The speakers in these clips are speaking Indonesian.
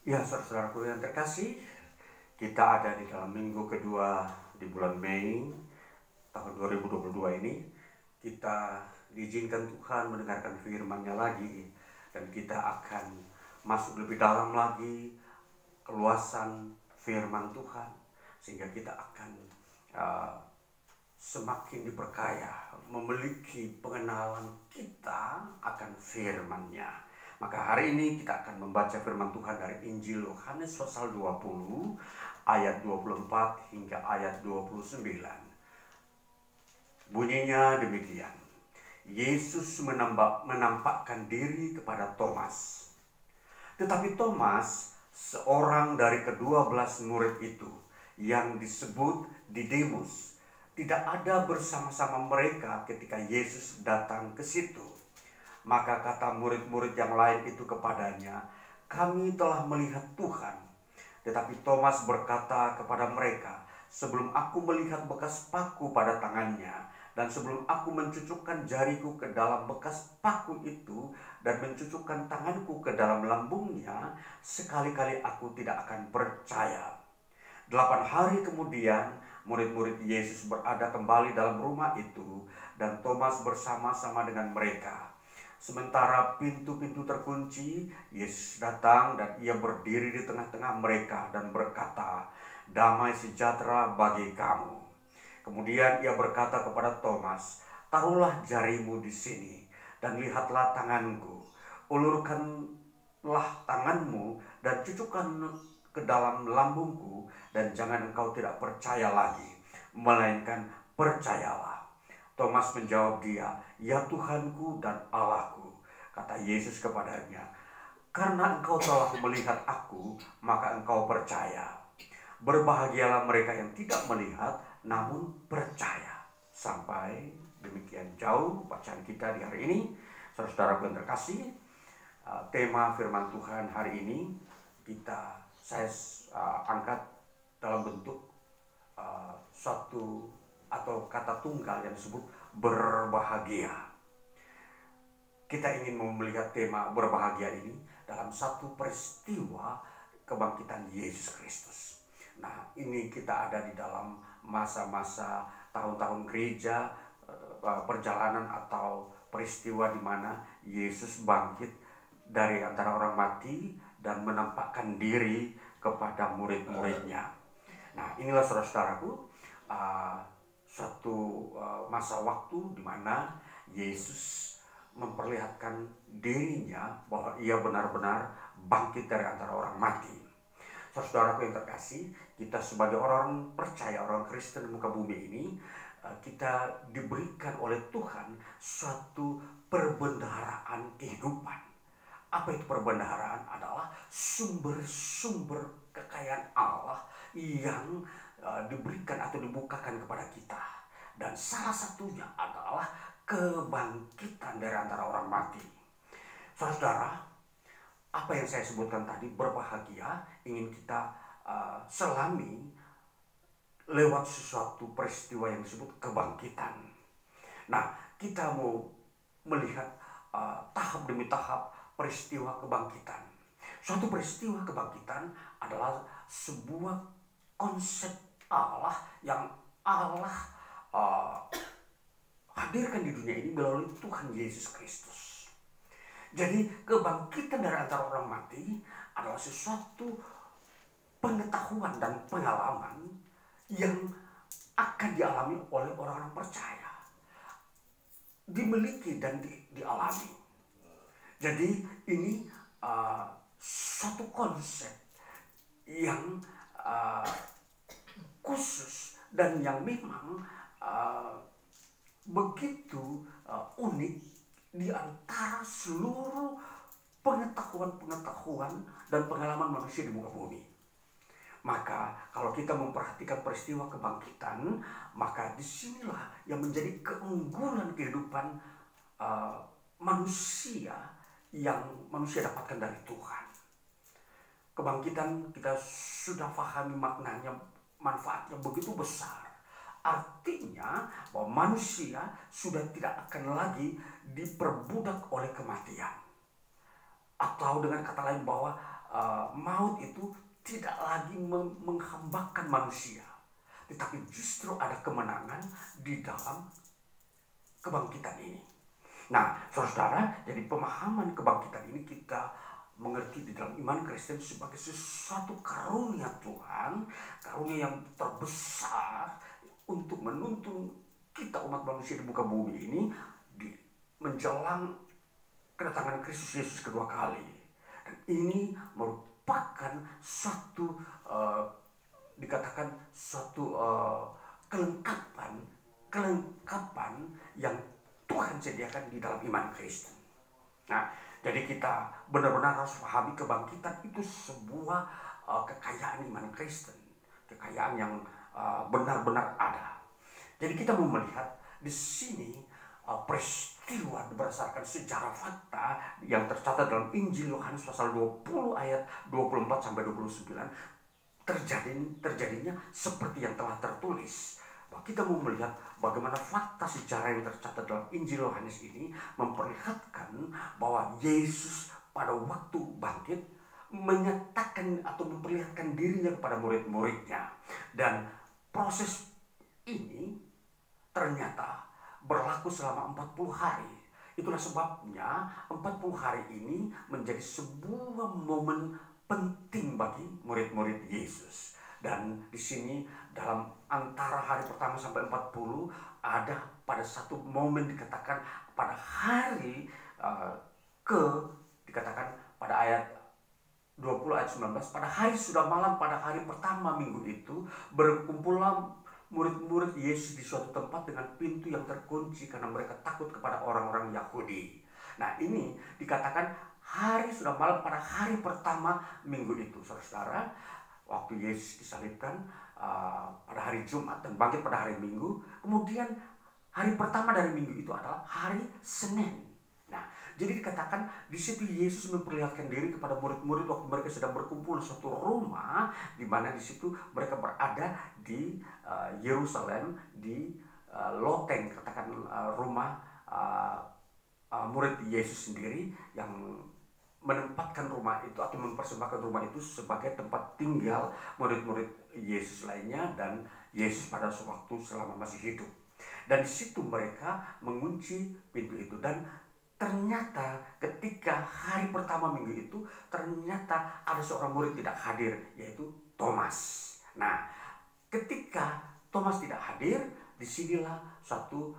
Ya, saudara-saudaraku yang terkasih, kita ada di dalam minggu kedua di bulan Mei tahun 2022 ini. Kita diizinkan Tuhan mendengarkan firman-Nya lagi, dan kita akan masuk lebih dalam lagi keluasan firman Tuhan, sehingga kita akan semakin diperkaya, memiliki pengenalan kita akan firman-Nya. Maka hari ini kita akan membaca firman Tuhan dari Injil Yohanes pasal 20 ayat 24 hingga ayat 29. Bunyinya demikian. Yesus menampakkan diri kepada Thomas. Tetapi Thomas, seorang dari ke-12 murid itu yang disebut Didimus, tidak ada bersama-sama mereka ketika Yesus datang ke situ. Maka kata murid-murid yang lain itu kepadanya, "Kami telah melihat Tuhan." Tetapi Thomas berkata kepada mereka, "Sebelum aku melihat bekas paku pada tangannya, dan sebelum aku mencucukkan jariku ke dalam bekas paku itu, dan mencucukkan tanganku ke dalam lambungnya, sekali-kali aku tidak akan percaya." 8 hari kemudian, murid-murid Yesus berada kembali dalam rumah itu, dan Thomas bersama-sama dengan mereka. Sementara pintu-pintu terkunci, Yesus datang dan ia berdiri di tengah-tengah mereka dan berkata, "Damai sejahtera bagi kamu." Kemudian ia berkata kepada Thomas, "Taruhlah jarimu di sini dan lihatlah tanganku. Ulurkanlah tanganmu dan cucukkan ke dalam lambungku, dan jangan engkau tidak percaya lagi, melainkan percayalah." Thomas menjawab dia, "Ya Tuhanku dan Allahku." Kata Yesus kepadanya, "Karena engkau telah melihat aku, maka engkau percaya. Berbahagialah mereka yang tidak melihat, namun percaya." Sampai demikian jauh bacaan kita di hari ini. Saudara-saudara yang terkasih, tema firman Tuhan hari ini saya angkat dalam bentuk suatu atau kata tunggal yang disebut berbahagia. Kita ingin melihat tema berbahagia ini dalam satu peristiwa kebangkitan Yesus Kristus. Nah, ini kita ada di dalam masa-masa tahun-tahun gereja, perjalanan atau peristiwa di mana Yesus bangkit dari antara orang mati dan menampakkan diri kepada murid-muridnya. Nah, inilah saudara-saudaraku, suatu masa waktu di mana Yesus memperlihatkan dirinya bahwa ia benar-benar bangkit dari antara orang mati. Saudaraku yang terkasih, kita sebagai orang percaya, orang Kristen di muka bumi ini, kita diberikan oleh Tuhan suatu perbendaharaan kehidupan. Apa itu perbendaharaan? Adalah sumber-sumber kekayaan Allah yang diberikan atau dibukakan kepada kita. Dan salah satunya adalah kebangkitan dari antara orang mati. Saudara, apa yang saya sebutkan tadi, berbahagia, ingin kita selami lewat sesuatu peristiwa yang disebut kebangkitan. Nah, kita mau melihat tahap demi tahap peristiwa kebangkitan. Suatu peristiwa kebangkitan adalah sebuah konsep Allah yang Allah hadirkan di dunia ini melalui Tuhan Yesus Kristus. Jadi kebangkitan dari antara orang mati adalah sesuatu pengetahuan dan pengalaman yang akan dialami oleh orang-orang percaya, dimiliki dan dialami. Jadi ini suatu konsep yang khusus dan yang memang begitu unik di antara seluruh pengetahuan dan pengalaman manusia di muka bumi. Maka kalau kita memperhatikan peristiwa kebangkitan, maka disinilah yang menjadi keunggulan kehidupan manusia yang manusia dapatkan dari Tuhan. Kebangkitan kita sudah pahami maknanya, manfaatnya begitu besar. Artinya bahwa manusia sudah tidak akan lagi diperbudak oleh kematian. Atau dengan kata lain bahwa maut itu tidak lagi menghambakan manusia, tetapi justru ada kemenangan di dalam kebangkitan ini. Nah, saudara, jadi pemahaman kebangkitan ini kita mengerti di dalam iman Kristen sebagai sesuatu karunia Tuhan, karunia yang terbesar untuk menuntun kita umat manusia di muka bumi ini menjelang kedatangan Kristus Yesus kedua kali. Dan ini merupakan suatu dikatakan suatu kelengkapan yang Tuhan sediakan di dalam iman Kristen. Nah, jadi kita benar-benar harus pahami kebangkitan itu sebuah kekayaan iman Kristen, kekayaan yang benar-benar ada. Jadi kita mau melihat di sini peristiwa berdasarkan sejarah fakta yang tercatat dalam Injil Yohanes pasal 20 ayat 24 sampai 29 terjadinya seperti yang telah tertulis. Kita mau melihat bagaimana fakta sejarah yang tercatat dalam Injil Yohanes ini memperlihatkan bahwa Yesus pada waktu bangkit menyatakan atau memperlihatkan dirinya kepada murid-muridnya. Dan proses ini ternyata berlaku selama 40 hari. Itulah sebabnya 40 hari ini menjadi sebuah momen penting bagi murid-murid Yesus. Dan di sini dalam antara hari pertama sampai 40 ada pada satu momen dikatakan pada hari dikatakan pada ayat 20 ayat 19, pada hari sudah malam pada hari pertama minggu itu berkumpullah murid-murid Yesus di suatu tempat dengan pintu yang terkunci karena mereka takut kepada orang-orang Yahudi. Nah, ini dikatakan hari sudah malam pada hari pertama minggu itu, saudara. Waktu Yesus disalibkan pada hari Jumat dan bangkit pada hari Minggu. Kemudian hari pertama dari minggu itu adalah hari Senin. Nah, jadi dikatakan di situ Yesus memperlihatkan diri kepada murid-murid waktu mereka sedang berkumpul di suatu rumah, di mana di situ mereka berada di Yerusalem, di loteng, katakan rumah murid Yesus sendiri yang menempatkan rumah itu atau mempersembahkan rumah itu sebagai tempat tinggal murid-murid Yesus lainnya dan Yesus pada sewaktu selama masih hidup. Dan di situ mereka mengunci pintu itu, dan ternyata ketika hari pertama minggu itu ternyata ada seorang murid tidak hadir, yaitu Thomas. Nah, ketika Thomas tidak hadir, disinilah satu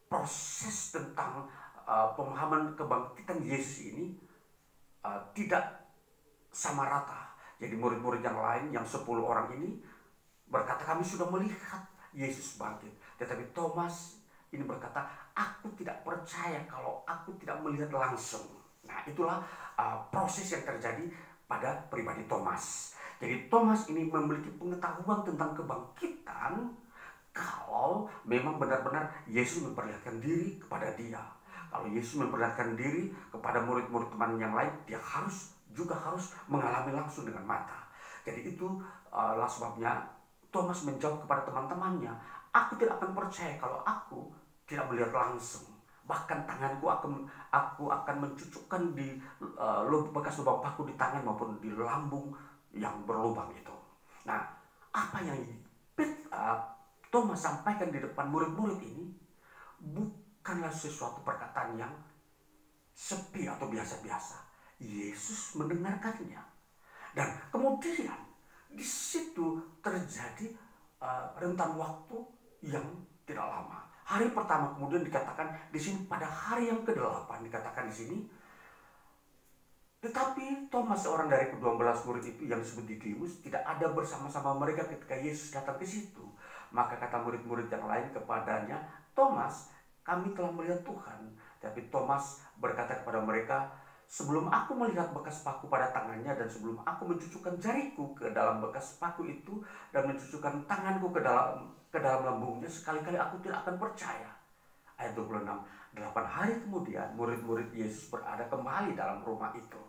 proses tentang pemahaman kebangkitan Yesus ini tidak sama rata. Jadi murid-murid yang lain, yang 10 orang ini berkata kami sudah melihat Yesus bangkit. Tetapi Thomas ini berkata, aku tidak percaya kalau aku tidak melihat langsung. Nah, itulah proses yang terjadi pada pribadi Thomas. Jadi Thomas ini memiliki pengetahuan tentang kebangkitan kalau memang benar-benar Yesus memperlihatkan diri kepada dia. Kalau Yesus memperlihatkan diri kepada murid-murid teman yang lain, dia harus mengalami langsung dengan mata. Jadi itulah sebabnya Thomas menjawab kepada teman-temannya, aku tidak akan percaya kalau aku tidak melihat langsung. Bahkan tanganku aku akan mencucukkan di bekas lubang paku di tangan maupun di lambung yang berlubang itu. Nah, apa yang Thomas sampaikan di depan murid-murid ini bukanlah sesuatu perkataan yang sepi atau biasa-biasa. Yesus mendengarkannya. Dan kemudian di situ terjadi rentan waktu yang tidak lama. Hari pertama kemudian dikatakan di sini pada hari yang ke-8 dikatakan di sini. Tetapi Thomas, seorang dari ke-12 murid itu yang disebut Didimus, tidak ada bersama-sama mereka ketika Yesus datang ke situ. Maka kata murid-murid yang lain kepadanya, Thomas, kami telah melihat Tuhan. Tapi Thomas berkata kepada mereka, sebelum aku melihat bekas paku pada tangannya dan sebelum aku mencucukkan jariku ke dalam bekas paku itu dan mencucukkan tanganku ke dalam lambungnya, sekali-kali aku tidak akan percaya. Ayat 26, 8 hari kemudian murid-murid Yesus berada kembali dalam rumah itu.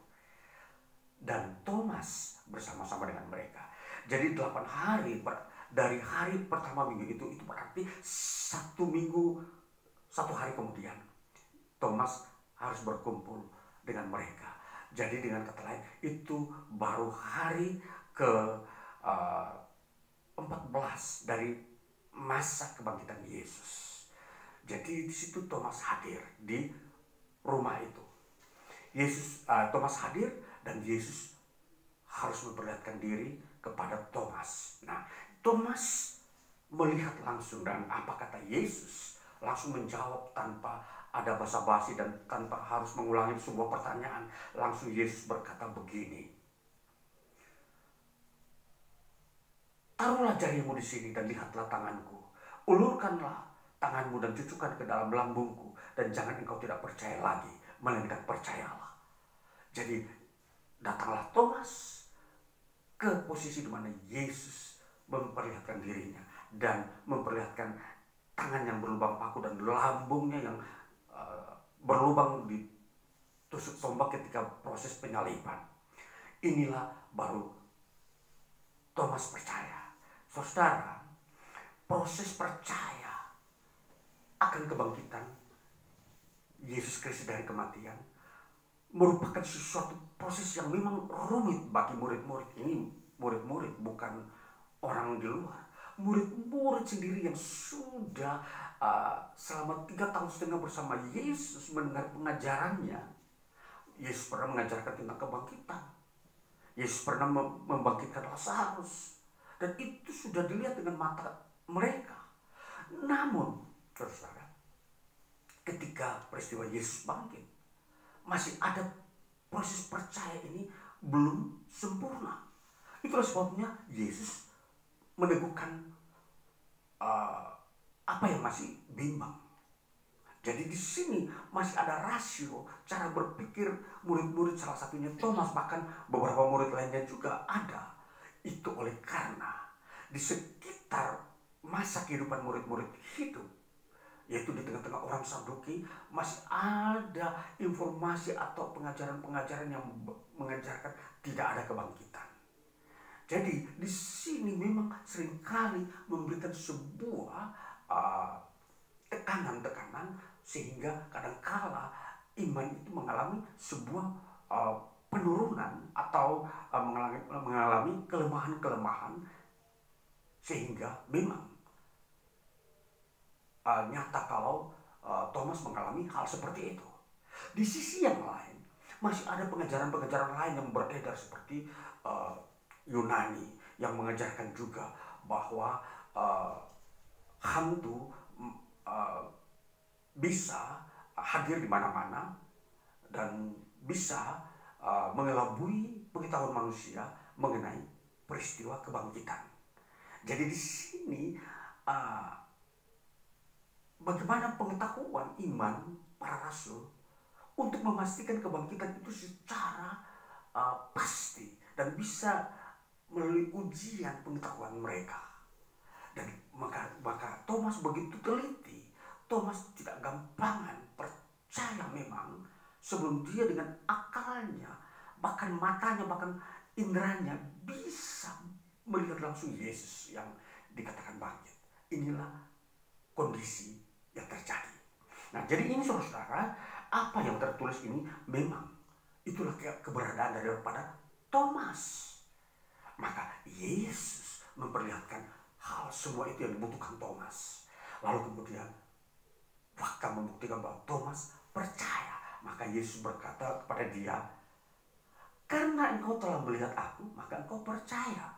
Dan Thomas bersama-sama dengan mereka. Jadi 8 hari dari hari pertama minggu itu berarti 1 hari kemudian Thomas harus berkumpul dengan mereka. Jadi dengan kata lain, itu baru hari ke 14 dari masa kebangkitan Yesus. Jadi di situ Thomas hadir di rumah itu. Thomas hadir dan Yesus harus memperlihatkan diri kepada Thomas. Nah, Thomas melihat langsung, dan apa kata Yesus? Langsung menjawab tanpa ada basa-basi dan tanpa harus mengulangi sebuah pertanyaan. Langsung Yesus berkata begini, taruhlah jarimu di sini dan lihatlah tanganku. Ulurkanlah tanganmu dan cucukkan ke dalam lambungku, dan jangan engkau tidak percaya lagi, melainkan percayalah. Jadi datanglah Thomas ke posisi di mana Yesus memperlihatkan dirinya dan memperlihatkan tangan yang berlubang paku dan lambungnya yang berlubang ditusuk tombak ketika proses penyaliban. Inilah baru Thomas percaya. Saudara, proses percaya akan kebangkitan Yesus Kristus dari kematian merupakan sesuatu proses yang memang rumit bagi murid-murid ini. Murid-murid bukan orang di luar. Murid-murid sendiri yang sudah selama 3,5 tahun bersama Yesus mendengar pengajarannya. Yesus pernah mengajarkan tentang kebangkitan. Yesus pernah membangkitkan Lazarus. Dan itu sudah dilihat dengan mata mereka. Namun, saudara, ketika peristiwa Yesus bangkit, masih ada proses percaya ini belum sempurna. Itulah sebabnya Yesus meneguhkan apa yang masih bimbang. Jadi di sini masih ada rasio cara berpikir murid-murid, salah satunya Thomas, bahkan beberapa murid lainnya juga ada. Itu oleh karena di sekitar masa kehidupan murid-murid hidup, yaitu di tengah-tengah orang Saduki, masih ada informasi atau pengajaran-pengajaran yang mengajarkan tidak ada kebangkitan. Jadi di sini memang seringkali memberikan sebuah tekanan-tekanan, sehingga kadangkala iman itu mengalami sebuah penurunan atau mengalami kelemahan-kelemahan, sehingga memang nyata kalau Thomas mengalami hal seperti itu. Di sisi yang lain, masih ada pengajaran-pengajaran lain yang beredar seperti Yunani yang mengajarkan juga bahwa hantu bisa hadir di mana-mana dan bisa mengelabui pengetahuan manusia mengenai peristiwa kebangkitan. Jadi di sini bagaimana pengetahuan iman para rasul untuk memastikan kebangkitan itu secara pasti dan bisa melalui ujian pengetahuan mereka. Dan maka Thomas begitu teliti. Thomas tidak gampangan percaya memang sebelum dia dengan akalnya, bahkan matanya, bahkan inderanya bisa melihat langsung Yesus yang dikatakan bangkit. Inilah kondisi yang terjadi. Nah, jadi ini saudara, apa yang tertulis ini memang itulah keberadaan daripada Thomas. Maka Yesus memperlihatkan hal semua itu yang dibutuhkan Thomas. Lalu kemudian bahkan membuktikan bahwa Thomas percaya. Maka Yesus berkata kepada dia, karena engkau telah melihat aku, maka engkau percaya.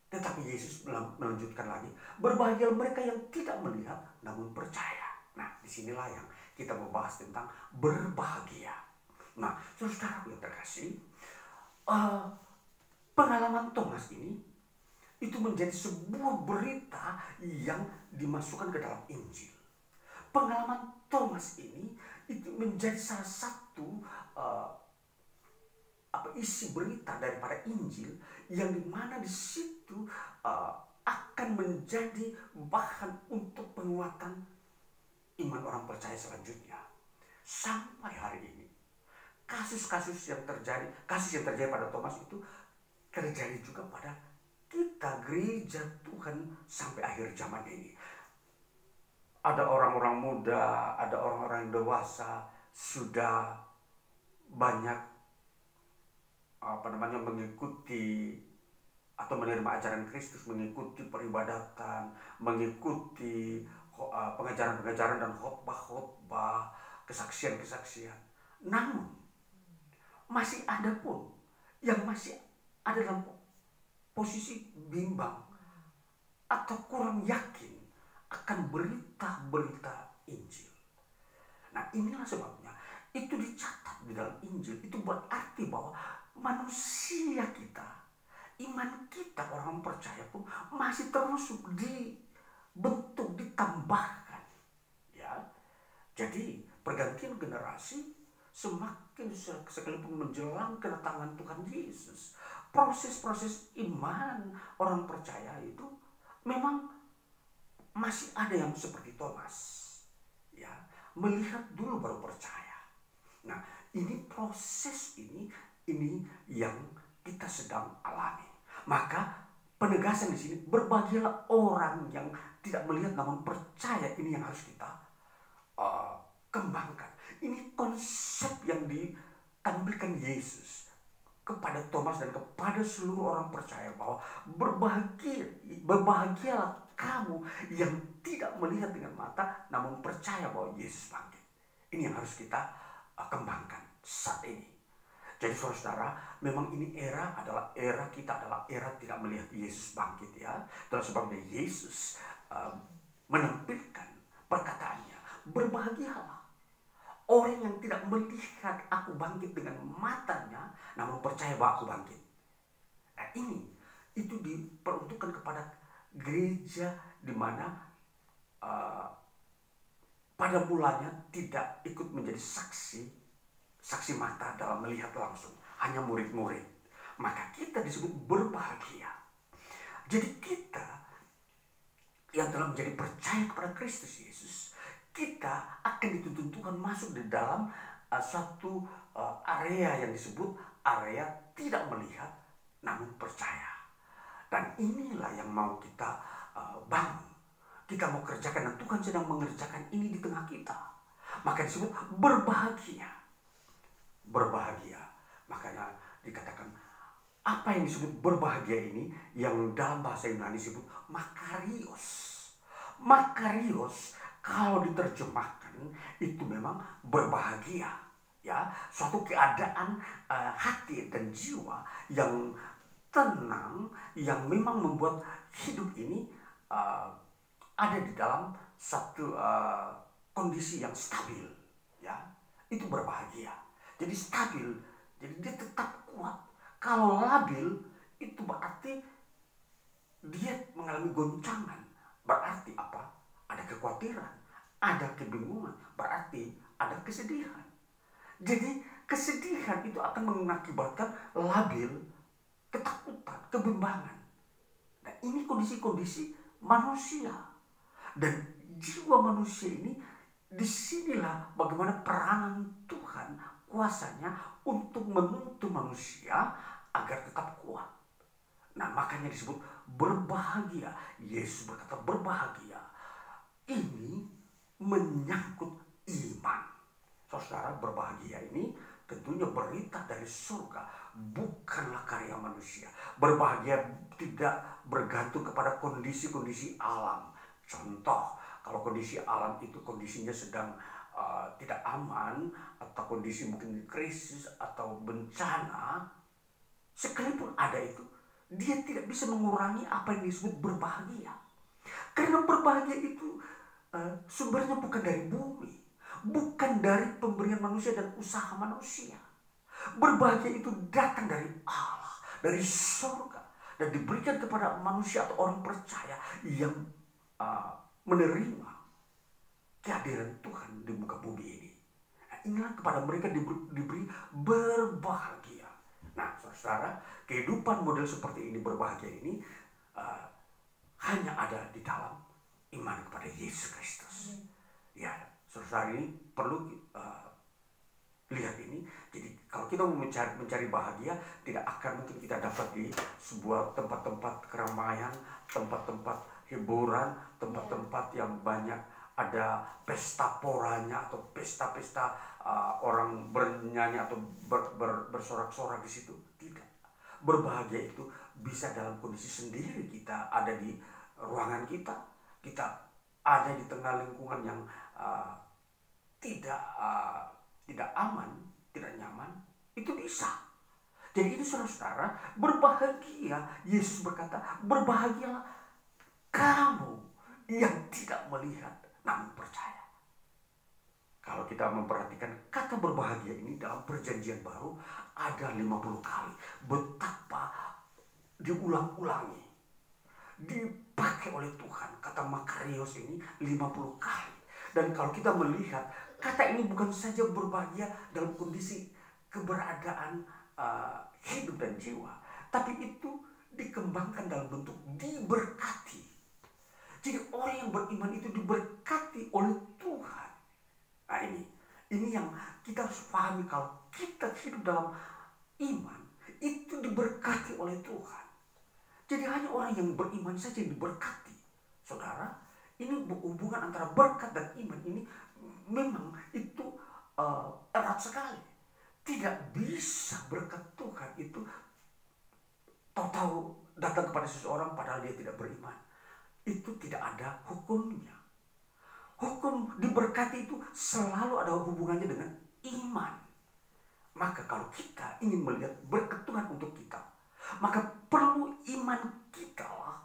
Tetapi Yesus melanjutkan lagi, berbahagia mereka yang tidak melihat namun percaya. Nah, disinilah yang kita membahas tentang berbahagia. Nah, saudara yang terkasih, pengalaman Thomas ini itu menjadi sebuah berita yang dimasukkan ke dalam Injil. Pengalaman Thomas ini itu menjadi salah satu isi berita daripada Injil, yang dimana di situ akan menjadi bahan untuk penguatan iman orang percaya selanjutnya. Sampai hari ini kasus yang terjadi pada Thomas itu terjadi juga pada kita gereja Tuhan sampai akhir zaman ini. Ada orang-orang muda, ada orang-orang dewasa sudah banyak mengikuti atau menerima ajaran Kristus, mengikuti peribadatan, mengikuti pengajaran-pengajaran dan khotbah-khotbah, kesaksian-kesaksian. Namun masih ada pun yang masih ada dalam posisi bimbang atau kurang yakin akan berita-berita Injil. Nah, inilah sebabnya itu dicatat di dalam Injil. Itu berarti bahwa manusia kita, iman kita orang percaya pun masih terus dibentuk, ditambahkan. Ya, jadi pergantian generasi semakin sekalipun menjelang kedatangan Tuhan Yesus, proses-proses iman orang percaya itu memang masih ada yang seperti Thomas, ya, melihat dulu baru percaya. Nah, ini proses ini yang kita sedang alami. Maka penegasan di sini, berbahagialah orang yang tidak melihat namun percaya, ini yang harus kita kembangkan. Ini konsep yang ditampilkan Yesus kepada Thomas dan kepada seluruh orang percaya, bahwa berbahagialah kamu yang tidak melihat dengan mata namun percaya bahwa Yesus bangkit. Ini yang harus kita kembangkan saat ini. Jadi saudara, memang ini adalah era tidak melihat Yesus bangkit, ya. Itulah sebabnya Yesus menampilkan perkataannya, berbahagialah orang yang tidak melihat aku bangkit dengan matanya namun percaya bahwa aku bangkit. Nah, itu diperuntukkan kepada gereja di mana pada mulanya tidak ikut menjadi saksi mata dalam melihat langsung, hanya murid-murid. Maka kita disebut berbahagia. Jadi kita yang telah menjadi percaya kepada Kristus Yesus, kita akan dituntun Tuhan masuk di dalam satu area yang disebut area tidak melihat namun percaya. Dan inilah yang mau kita bangun, kita mau kerjakan, dan Tuhan sedang mengerjakan ini di tengah kita. Maka disebut berbahagia. Berbahagia. Makanya dikatakan, apa yang disebut berbahagia ini yang dalam bahasa Yunani disebut makarios. Makarios kalau diterjemahkan itu memang berbahagia, ya, suatu keadaan hati dan jiwa yang tenang, yang memang membuat hidup ini ada di dalam satu kondisi yang stabil, ya. Itu berbahagia. Jadi stabil, jadi dia tetap kuat. Kalau labil itu berarti dia mengalami goncangan. Berarti apa? Ada kekhawatiran, ada kebingungan, berarti ada kesedihan. Jadi kesedihan itu akan mengakibatkan labil, ketakutan, kebimbangan. Nah, ini kondisi-kondisi manusia. Dan jiwa manusia ini, disinilah bagaimana peranan Tuhan, kuasanya untuk menuntun manusia agar tetap kuat. Nah, makanya disebut berbahagia. Yesus berkata berbahagia. Ini menyangkut iman. Saudara, berbahagia ini tentunya berita dari surga, bukanlah karya manusia. Berbahagia tidak bergantung kepada kondisi-kondisi alam. Contoh, kalau kondisi alam itu kondisinya sedang tidak aman, atau kondisi mungkin krisis atau bencana, sekalipun ada itu, dia tidak bisa mengurangi apa yang disebut berbahagia. Karena berbahagia itu sumbernya bukan dari bumi, bukan dari pemberian manusia dan usaha manusia. Berbahagia itu datang dari Allah, dari surga, dan diberikan kepada manusia atau orang percaya yang menerima kehadiran Tuhan di muka bumi ini. Nah, inilah kepada mereka diberi berbahagia. Nah, saudara, kehidupan model seperti ini, berbahagia ini, hanya ada di dalam iman kepada Yesus Kristus. Ya, saudara, ini perlu lihat ini. Jadi kalau kita mau mencari bahagia, tidak akan mungkin kita dapat di sebuah tempat-tempat keramaian, tempat-tempat hiburan, tempat-tempat yang banyak ada pesta poranya atau pesta-pesta orang bernyanyi atau bersorak-sorak di situ. Tidak. Berbahagia itu bisa dalam kondisi sendiri, kita ada di ruangan kita, kita ada di tengah lingkungan yang tidak aman, tidak nyaman, itu bisa. Jadi ini saudara-saudara, berbahagia. Yesus berkata, berbahagialah kamu yang tidak melihat namun percaya. Kalau kita memperhatikan kata berbahagia ini dalam perjanjian baru ada 50 kali. Betapa diulang-ulangi, dipakai oleh Tuhan. Kata makarios ini 50 kali. Dan kalau kita melihat, kata ini bukan saja berbahagia dalam kondisi keberadaan hidup dan jiwa, tapi itu dikembangkan dalam bentuk diberkati. Jadi orang yang beriman itu diberkati oleh Tuhan. Nah ini yang kita harus pahami. Kalau kita hidup dalam iman, itu diberkati oleh Tuhan. Jadi hanya orang yang beriman saja yang diberkati. Saudara, ini hubungan antara berkat dan iman ini memang itu erat sekali. Tidak bisa berkat Tuhan itu tahu-tahu datang kepada seseorang padahal dia tidak beriman. Itu tidak ada hukumnya. Hukum diberkati itu selalu ada hubungannya dengan iman. Maka kalau kita ingin melihat berkat Tuhan untuk kita, maka perlu iman kita lah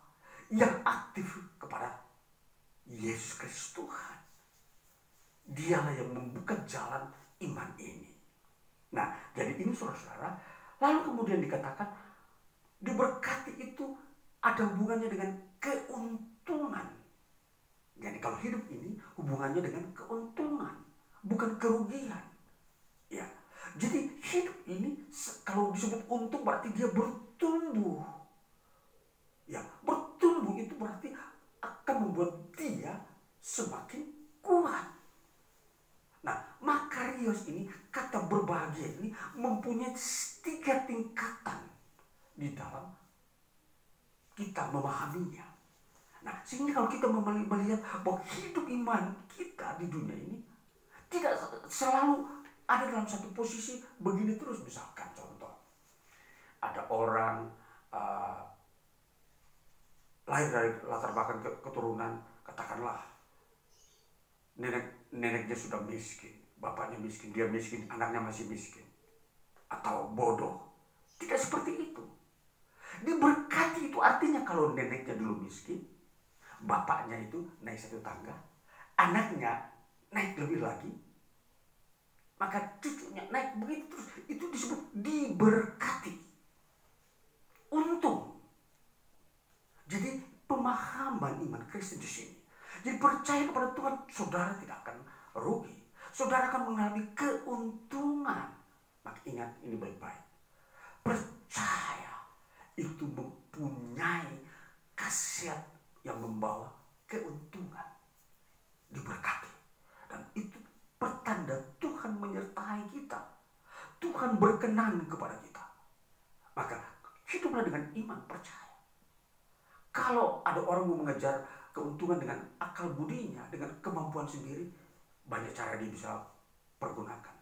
yang aktif kepada Yesus Kristus Tuhan. Dialah yang membuka jalan iman ini. Nah, jadi ini saudara-saudara, lalu kemudian dikatakan diberkati itu ada hubungannya dengan keuntungan. Jadi kalau hidup ini hubungannya dengan keuntungan, bukan kerugian. Ya, jadi hidup ini kalau disebut untung berarti dia bertumbuh. Ya, bertumbuh itu berarti akan membuat dia semakin kuat. Nah, makarios ini, kata berbahagia ini mempunyai 3 tingkatan di dalam kita memahaminya. Nah, sehingga kalau kita melihat bahwa hidup iman kita di dunia ini tidak selalu ada dalam satu posisi begini terus. Misalkan contoh, ada orang lahir dari latar belakang keturunan, katakanlah neneknya sudah miskin, bapaknya miskin, dia miskin, anaknya masih miskin, atau bodoh. Tidak seperti itu. Diberkati itu artinya kalau neneknya dulu miskin, bapaknya itu naik satu tangga, anaknya naik lebih lagi, maka cucunya naik begitu terus, itu disebut diberkati. Untung. Jadi pemahaman iman Kristen di sini. Jadi percaya kepada Tuhan, saudara tidak akan rugi. Saudara akan mengalami keuntungan. Maka ingat ini baik-baik. Percaya itu mempunyai khasiat yang membawa keuntungan. Diberkati. Dan itu pertanda Tuhan menyertai kita. Tuhan berkenan kepada kita. Maka hiduplah dengan iman, percaya. Kalau ada orang mau mengejar keuntungan dengan akal budinya, dengan kemampuan sendiri, banyak cara dia bisa pergunakan.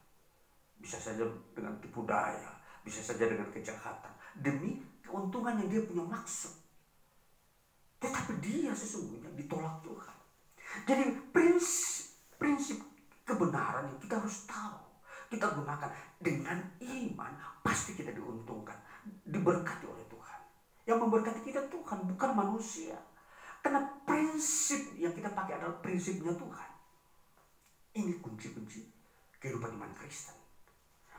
Bisa saja dengan tipu daya, bisa saja dengan kejahatan, demi keuntungan yang dia punya maksud. Tetapi dia sesungguhnya ditolak Tuhan. Jadi prinsip kebenaran yang kita harus tahu, kita gunakan dengan iman, pasti kita diuntungkan, diberkati oleh Tuhan. Yang memberkati kita Tuhan, bukan manusia. Karena prinsip yang kita pakai adalah prinsipnya Tuhan. Ini kunci-kunci kehidupan iman Kristen.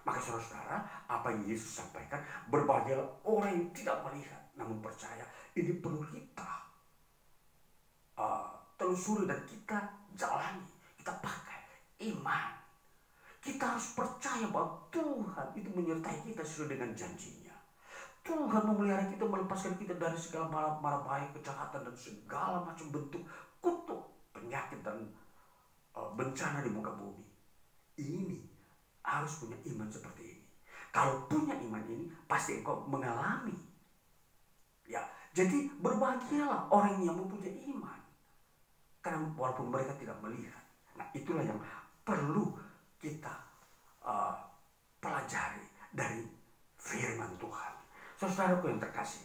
Maka saudara-saudara, apa yang Yesus sampaikan, berbahagialah orang yang tidak melihat namun percaya. Ini perlu kita telusuri dan kita jalani, kita pakai iman. Kita harus percaya bahwa Tuhan itu menyertai kita sesuai dengan janjinya. Tuhan memelihara kita, melepaskan kita dari segala mara bahaya, kejahatan, dan segala macam bentuk kutuk, penyakit, dan bencana di muka bumi. Ini harus punya iman seperti ini. Kalau punya iman ini, pasti engkau mengalami. Ya, jadi berbahagialah orang yang mempunyai iman. Karena walaupun mereka tidak melihat. Nah, itulah yang perlu kita pelajari dari firman Tuhan. Saudaraku yang terkasih,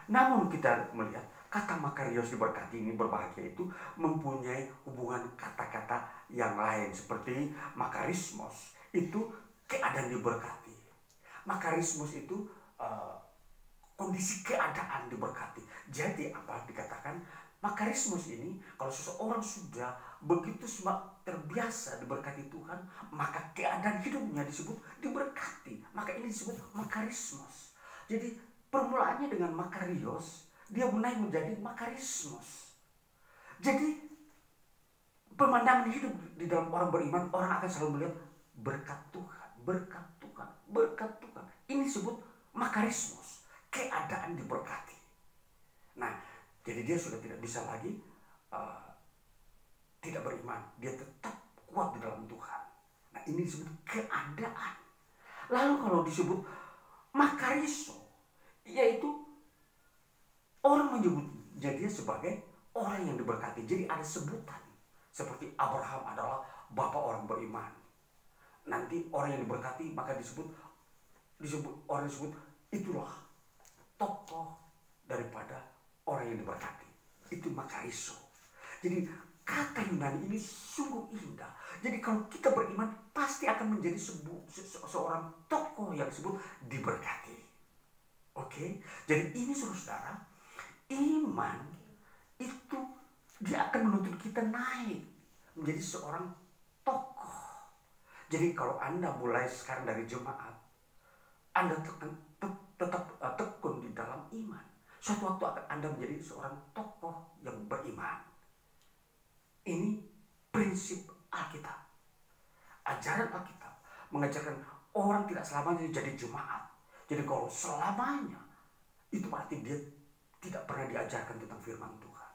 namun kita melihat kata makarios diberkati ini, berbahagia itu mempunyai hubungan kata-kata yang lain. Seperti makarismos itu keadaan diberkati. Makarismos itu kondisi keadaan diberkati. Jadi apa dikatakan makarismos ini, kalau seseorang sudah begitu terbiasa diberkati Tuhan, maka keadaan hidupnya disebut diberkati. Maka ini disebut makarismos. Jadi permulaannya dengan makarios, dia menaik menjadi makarismos. Jadi pemandangan hidup di dalam orang beriman, orang akan selalu melihat berkat Tuhan, berkat Tuhan, berkat Tuhan. Ini disebut makarismos, keadaan diberkati. Nah, jadi dia sudah tidak bisa lagi tidak beriman. Dia tetap kuat di dalam Tuhan. Nah, ini disebut keadaan. Lalu kalau disebut makariso, yaitu orang menyebutnya dia sebagai orang yang diberkati. Jadi ada sebutan. Seperti Abraham adalah bapak orang beriman. Nanti orang yang diberkati maka disebut orang disebut itulah tokoh daripada orang yang diberkati. Itu makariso. Jadi kata Yunani ini sungguh indah. Jadi kalau kita beriman pasti akan menjadi seorang tokoh yang disebut diberkati. Oke? Jadi ini saudara, iman itu dia akan menuntut kita naik menjadi seorang tokoh. Jadi kalau Anda mulai sekarang dari jemaat, Anda tetap tekun di dalam iman. Suatu waktu akan Anda menjadi seorang tokoh yang beriman. Ini prinsip Alkitab. Ajaran Alkitab mengajarkan orang tidak selamanya jadi jemaat. Jadi kalau selamanya, itu berarti dia tidak pernah diajarkan tentang firman Tuhan.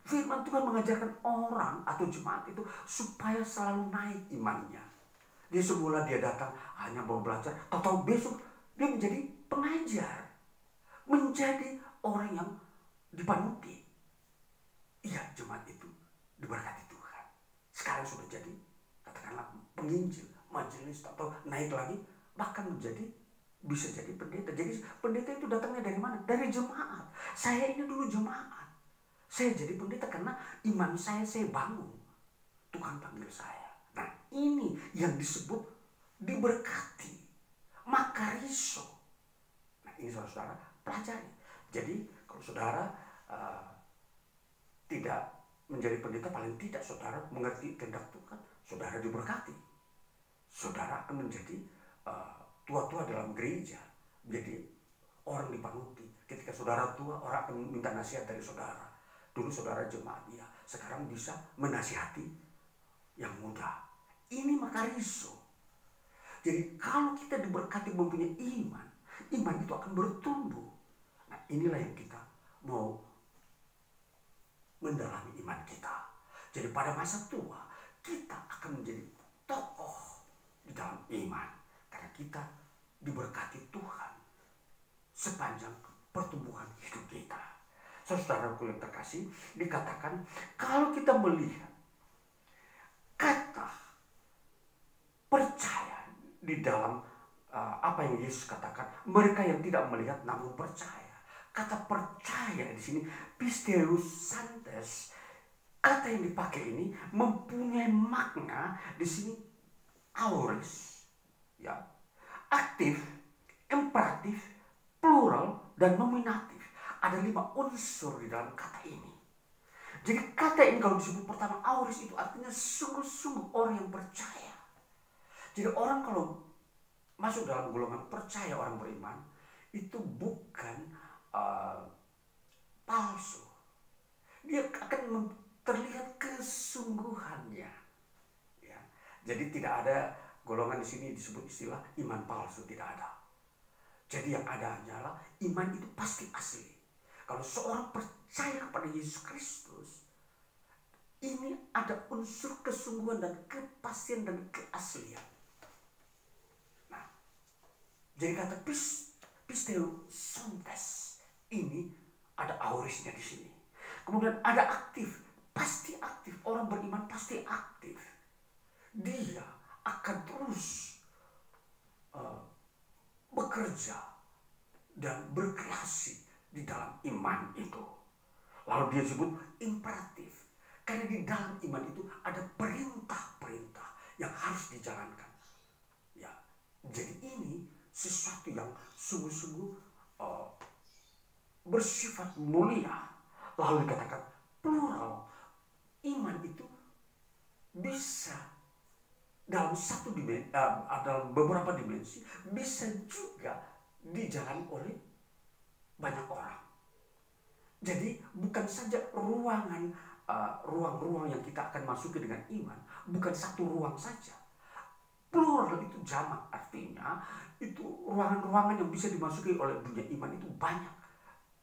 Firman Tuhan mengajarkan orang atau jemaat itu supaya selalu naik imannya. Dia semula dia datang hanya mau belajar, atau besok dia menjadi pengajar. Menjadi orang yang dipanuti. Iya, jemaat itu diberkati Tuhan. Sekarang sudah jadi, katakanlah penginjil, majelis, atau naik lagi, bahkan menjadi, bisa jadi pendeta. Jadi pendeta itu datangnya dari mana? Dari jemaat. Saya ini dulu jemaat. Saya jadi pendeta karena iman saya bangun. Tuhan panggil saya. Nah, ini yang disebut diberkati. Makariso. Nah, ini saudara pelajari. Jadi kalau saudara tidak menjadi pendeta, paling tidak saudara mengerti kehendak Tuhan, saudara diberkati. Saudara akan menjadi tua-tua dalam gereja, menjadi orang dipanuti. Ketika saudara tua, orang akan minta nasihat dari saudara. Dulu saudara jemaat, ya, sekarang bisa menasihati yang muda. Ini makariso. Jadi kalau kita diberkati mempunyai iman, iman itu akan bertumbuh. Nah, inilah yang kita mau mendalami iman kita. Jadi pada masa tua kita akan menjadi tokoh di dalam iman karena kita diberkati Tuhan sepanjang pertumbuhan hidup kita. Saudaraku yang terkasih, dikatakan kalau kita melihat kata percaya di dalam apa yang Yesus katakan, mereka yang tidak melihat namun percaya. Kata percaya di sini pisteus santes. Kata yang dipakai ini mempunyai makna di sini auris, ya, aktif, imperatif, plural, dan nominatif. Ada 5 unsur di dalam kata ini. Jadi kata ini kalau disebut pertama auris itu artinya sungguh-sungguh orang yang percaya. Jadi orang kalau masuk dalam golongan percaya orang beriman itu bukan palsu. Dia akan terlihat kesungguhannya. Ya. Jadi tidak ada golongan di sini disebut istilah iman palsu, tidak ada. Jadi yang ada hanyalah iman itu pasti asli. Kalau seorang percaya kepada Yesus Kristus, ini ada unsur kesungguhan dan kepastian dan keaslian. Nah, jadi kata pisteus santes ini ada aurisnya di sini. Kemudian ada aktif, pasti aktif. Orang beriman pasti aktif. Dia akan terus bekerja dan berkreasi di dalam iman itu. Lalu dia sebut imperatif. Karena di dalam iman itu ada perintah-perintah yang harus dijalankan. Ya, jadi ini sesuatu yang sungguh-sungguh bersifat mulia. Lalu dikatakan plural. Iman itu bisa dalam dalam beberapa dimensi, bisa juga dijalani oleh banyak orang. Jadi bukan saja ruang-ruang yang kita akan masuki dengan iman, bukan satu ruang saja. Plural itu jamak, artinya itu ruangan-ruangan yang bisa dimasuki oleh dunia iman itu banyak.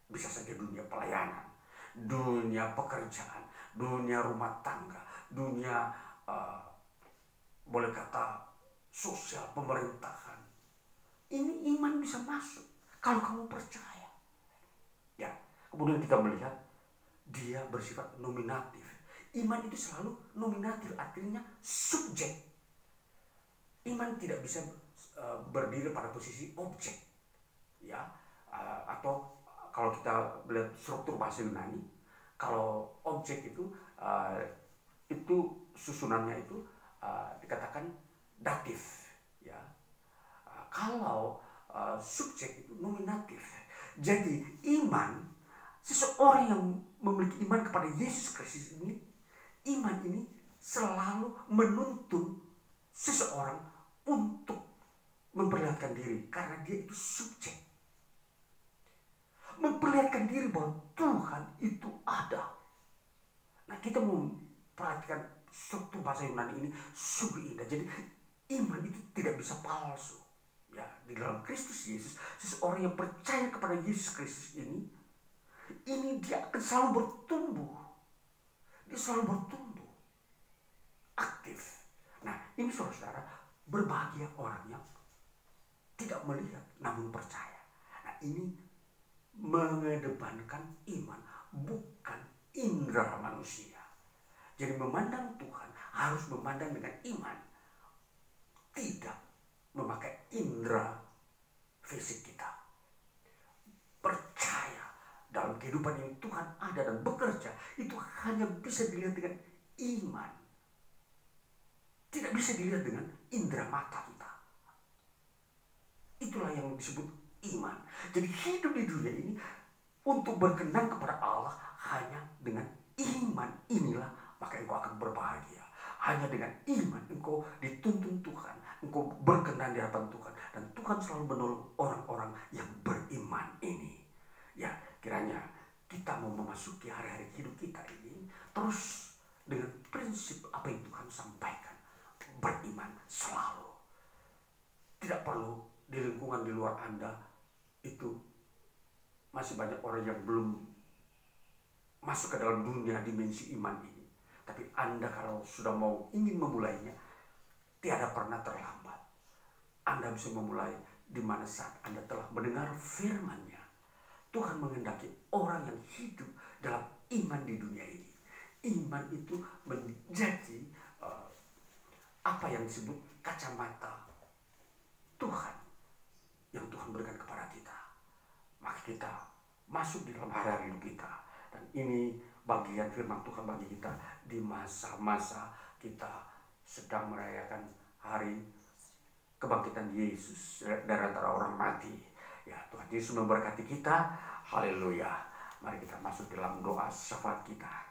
Bisa saja dunia pelayanan, dunia pekerjaan, dunia rumah tangga, dunia boleh kata sosial, pemerintahan. Ini iman bisa masuk kalau kamu percaya. Ya, kemudian kita melihat dia bersifat nominatif. Iman itu selalu nominatif, artinya subjek. Iman tidak bisa berdiri pada posisi objek. Ya, atau kalau kita melihat struktur bahasa Yunani, kalau objek itu susunannya itu dikatakan datif, ya. Kalau subjek itu nominatif. Jadi iman, seseorang yang memiliki iman kepada Yesus Kristus ini, iman ini selalu menuntun seseorang untuk memperlihatkan diri, karena dia itu subjek. Memperlihatkan diri bahwa Tuhan itu ada. Nah, kita mau perhatikan struktur bahasa Yunani ini sungguh indah. Jadi iman itu tidak bisa palsu. Ya, di dalam Kristus Yesus, seseorang yang percaya kepada Yesus Kristus ini dia akan selalu bertumbuh. Dia selalu bertumbuh, aktif. Nah, ini saudara, berbahagia orang yang tidak melihat namun percaya. Nah, ini mengedepankan iman, bukan indera manusia. Jadi memandang Tuhan harus memandang dengan iman, tidak memakai indera fisik kita. Percaya dalam kehidupan yang Tuhan ada dan bekerja, itu hanya bisa dilihat dengan iman. Tidak bisa dilihat dengan indera mata kita. Itulah yang disebut iman. Jadi hidup di dunia ini untuk berkenan kepada Allah hanya dengan iman inilah, maka engkau akan berbahagia. Hanya dengan iman engkau dituntun Tuhan, engkau berkenan di hadapan Tuhan, dan Tuhan selalu menolong orang-orang yang beriman ini. Ya, kiranya kita mau memasuki hari-hari hidup kita ini terus dengan prinsip apa yang Tuhan sampaikan, beriman selalu. Tidak perlu di lingkungan di luar Anda itu masih banyak orang yang belum masuk ke dalam dunia dimensi iman ini. Tapi Anda kalau sudah ingin memulainya, tiada pernah terlambat. Anda bisa memulai di mana saat Anda telah mendengar firman-Nya. Tuhan menghendaki orang yang hidup dalam iman di dunia ini. Iman itu menjadi apa yang disebut kacamata Tuhan yang Tuhan berikan kepada kita. Maka kita masuk di dalam hari-hari hidup kita. Dan ini bagian firman Tuhan bagi kita di masa-masa kita sedang merayakan hari kebangkitan Yesus dari antara orang mati. Ya, Tuhan Yesus memberkati kita. Haleluya. Mari kita masuk dalam doa syafaat kita.